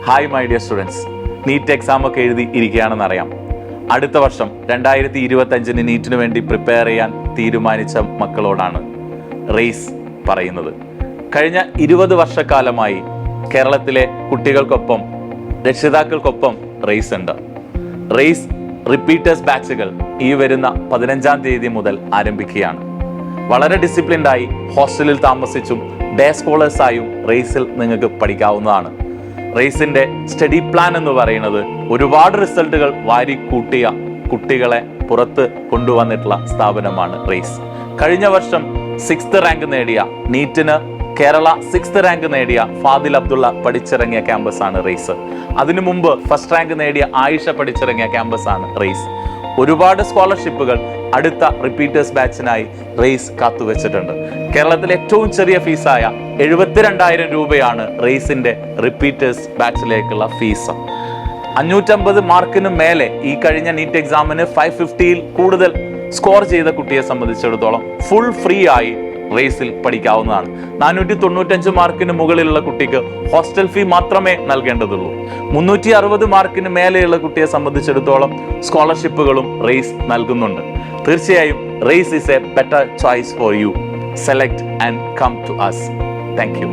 Hi my dear students, NEET exam ഒക്കെ എഴുതി ഇരിക്കുകയാണെന്നറിയാം. അടുത്ത വർഷം 2025 നീറ്റിന് വേണ്ടി പ്രിപ്പയർ ചെയ്യാൻ തീരുമാനിച്ച മക്കളോടാണ് റേസ് പറയുന്നത്. കഴിഞ്ഞ 20 വർഷക്കാലമായി കേരളത്തിലെ കുട്ടികൾക്കൊപ്പം രക്ഷിതാക്കൾക്കൊപ്പം റേസ് ഉണ്ട്. റേസ് റിപ്പീറ്റേഴ്സ് ബാച്ചുകൾ ഈ വരുന്ന 15-ാം തീയതി മുതൽ ആരംഭിക്കുകയാണ്. വളരെ ഡിസിപ്ലിൻഡായി ഹോസ്റ്റലിൽ താമസിച്ചും ഡേ സ്കോളേഴ്സായും റേസിൽ നിങ്ങൾക്ക് പഠിക്കാവുന്നതാണ്. റേസിന്റെ സ്റ്റഡി പ്ലാൻ എന്ന് പറയുന്നത് ഒരുപാട് റിസൾട്ടുകൾ വാരി കൂട്ടിയ കുട്ടികളെ പുറത്ത് കൊണ്ടുവന്നിട്ടുള്ള സ്ഥാപനമാണ് റേസ്. കഴിഞ്ഞ വർഷം 6th റാങ്ക് നേടിയ നീറ്റിന് കേരള 6th റാങ്ക് നേടിയ ഫാദിൽ അബ്ദുള്ള പഠിച്ചിറങ്ങിയ ക്യാമ്പസാണ് റേസ്. അതിനു മുമ്പ് 1st റാങ്ക് നേടിയ ആയിഷ പഠിച്ചിറങ്ങിയ ക്യാമ്പസാണ് റേസ്. ഒരുപാട് സ്കോളർഷിപ്പുകൾ അടുത്ത റിപ്പീറ്റേഴ്സ് ബാച്ചിനായി റേസ് കാത്തുവച്ചിട്ടുണ്ട്. കേരളത്തിലെ ഏറ്റവും ചെറിയ ഫീസായ 72,000 രൂപയാണ് റേസിന്റെ റിപ്പീറ്റേഴ്സ് ബാച്ചിലേക്കുള്ള ഫീസ്. 550 മാർക്കിന് മേലെ ഈ കഴിഞ്ഞ നീറ്റ് എക്സാമിന് 550-ൽ കൂടുതൽ സ്കോർ ചെയ്ത കുട്ടിയെ സംബന്ധിച്ചിടത്തോളം ഫുൾ ഫ്രീ ആയി റേസിൽ പഠിക്കാവുന്നതാണ്. 495 മാർക്കിന് മുകളിലുള്ള കുട്ടിക്ക് ഹോസ്റ്റൽ ഫീ മാത്രമേ നൽകേണ്ടതുള്ളൂ. 360 മാർക്കിന് മേലെയുള്ള കുട്ടിയെ സംബന്ധിച്ചിടത്തോളം സ്കോളർഷിപ്പുകളും റേസ് നൽകുന്നുണ്ട്. തീർച്ചയായും Race is a better choice for you. Select and come to us. Thank U.